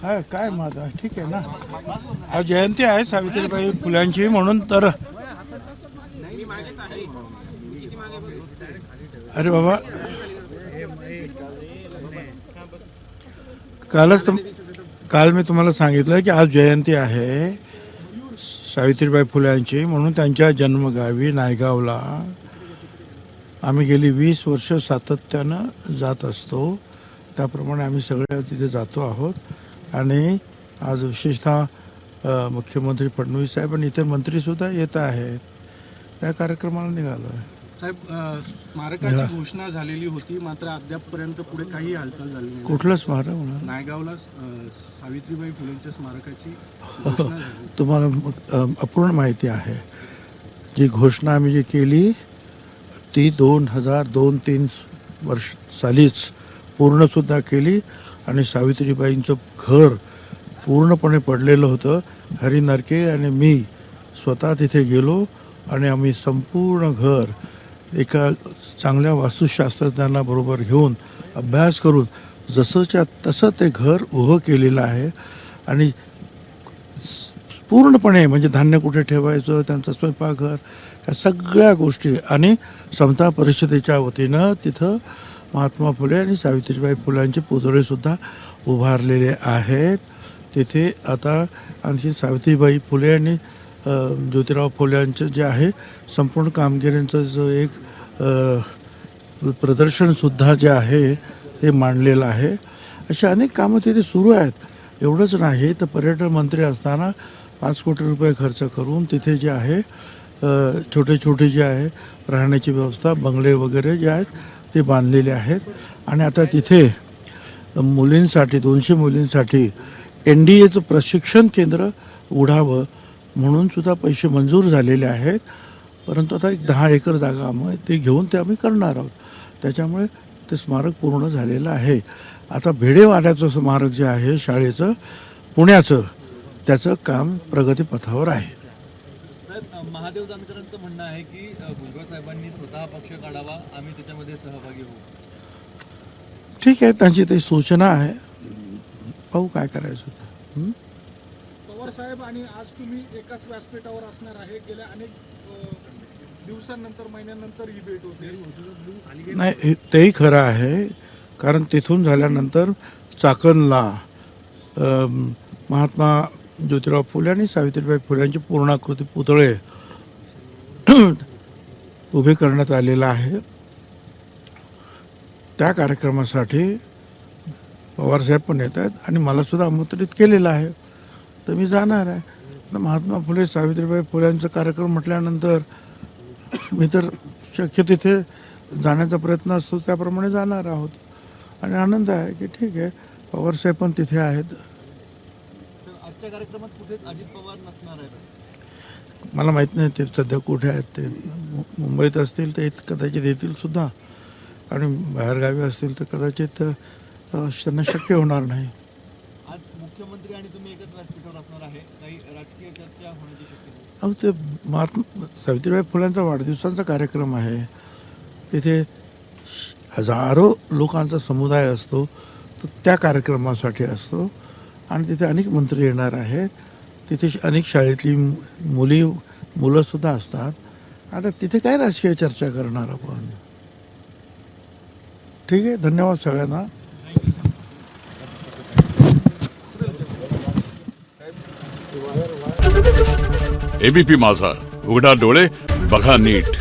काय काय माझा ठीक आहे ना. आज जयंती आहे सावित्रीबाई फुल्यांची, म्हणून तर अरे बाबा काल मी तुम्हाला सांगितलं की आज जयंती आहे सावित्रीबाई फुल्यांची, म्हणून त्यांच्या जन्मगावी नायगावला आम्ही गेली 20 वर्ष सातत्यानं जात असतो. त्याप्रमाणे आम्ही सगळे तिथे जातो आहोत. आणि आज विशेषतः मुख्यमंत्री फडणवीस साहेब आणि इतर मंत्रीसुद्धा येत आहेत. त्या कार्यक्रमाला निघालो आहे. साहेब, स्मारकाची घोषणा झालेली होती, मात्र अद्यापपर्यंत पुढे काही हालचाल झाली नाही. कुठलं स्मारक होणार? नायगावला सावित्रीबाई फुलेंच्या स्मारकाची घोषणा झाली. तुम्हाला अपूर्ण माहिती आहे. जी घोषणा आम्ही जी केली ती 2002-3 वर्ष सालीच पूर्णसुद्धा केली. आणि सावित्रीबाईंचं घर पूर्णपणे पडलेलं होतं. हरी नरके आणि मी स्वतः तिथे गेलो आणि आम्ही संपूर्ण घर एका चांगल्या वास्तुशास्त्रज्ञांना बरोबर घेऊन अभ्यास करून जसंच्या तसं ते घर उभं केलेलं आहे. आणि पूर्णपणे म्हणजे धान्य कुठे ठेवायचं, त्यांचं स्वयंपाकघर, या सगळ्या गोष्टी. आणि समता परिषदेच्या वतीनं तिथं महात्मा फुले आणि सावित्रीबाई फुलांचे पुतळेसुद्धा उभारलेले आहेत तिथे. आता आणखी सावित्रीबाई फुले आणि ज्योतिराव फुल्यांचं जे आहे संपूर्ण कामगिरींचं जो एक प्रदर्शनसुद्धा जे आहे ते मांडलेलं आहे. अशी अनेक कामं तिथे सुरू आहेत. एवढंच नाही तर पर्यटन मंत्री असताना 5 कोटी रुपये खर्च करून तिथे जे आहे छोटे छोटे जे आहे राहण्याची व्यवस्था, बंगले वगैरे जे आहेत ते बांधलेले आहेत. आणि आता तिथे मुलींसाठी 200 मुलींसाठी NDAचं प्रशिक्षण केंद्र उघडावं म्हणून सुद्धा पैसे मंजूर झालेले आहेत. परंतु आता एक 10 एकर जागा आम्ही ते घेऊन ते आम्ही करणार आहोत. त्याच्यामुळे ते स्मारक पूर्ण झालेलं आहे. आता भेडेवाड्याचं स्मारक जे आहे शाळेचं पुण्याचं, त्याचं काम प्रगतीपथावर आहे. महादेव जानकरांचं म्हणणं आहे की भुजबळ साहेबांनी स्वतः पक्ष काढावा, आम्ही त्याच्यामध्ये सहभागी होऊ. ठीक आहे, त्यांची ते सूचना आहे, पाहू काय करायचं होतं. पवार साहेब, आणि आज तुम्ही एकाच व्यासपीठावर असणार आहे. गेल्या अनेक दिवसांनंतर, महिन्यानंतर ही भेट होते. नाही, तेही खरं आहे. कारण तिथून झाल्यानंतर चाकणला महात्मा ज्योतिराव फुले आणि सावित्रीबाई फुल्यांचे पूर्णाकृती पुतळे उभे करण्यात आलेला आहे. त्या कार्यक्रमासाठी पवारसाहेब पण येत आहेत आणि मला सुद्धा आमंत्रित केलेलं आहे. तर मी जाणार आहे. महात्मा फुले सावित्रीबाई फुल्यांचा कार्यक्रम म्हटल्यानंतर मी तर शक्य तिथे जाण्याचा प्रयत्न असतो त्याप्रमाणे जाणार आहोत. आणि आनंद आहे की ठीक आहे, पवारसाहेब पण तिथे आहेत. आजच्या कार्यक्रमात कुठेच अजित पवार नसणार आहेत. मला माहीत नाही ते सध्या कुठे आहेत. ते मुंबईत असतील तर कदाचित येतील सुद्धा, आणि बाहेरगावी असतील तर कदाचित त्यांना शक्य होणार नाही. आज मुख्यमंत्री आणि तुम्ही एकच व्यासपीठावर असणार आहे, काही राजकीय चर्चा होण्याची शक्यता? अहो, ते महात्मा सावित्रीबाई फुल्यांचा वाढदिवसांचा कार्यक्रम आहे. तिथे हजारो लोकांचा समुदाय असतो, तो त्या कार्यक्रमासाठी असतो. आणि तिथे अनेक मंत्री येणार आहेत. तिथे अनेक शाळेतली मुलंसुद्धा असतात. आता तिथे काय राजकीय चर्चा करणार आपण. ठीक आहे, धन्यवाद सगळ्यांना. ABP माझा, उघडा डोळे बघा नीट.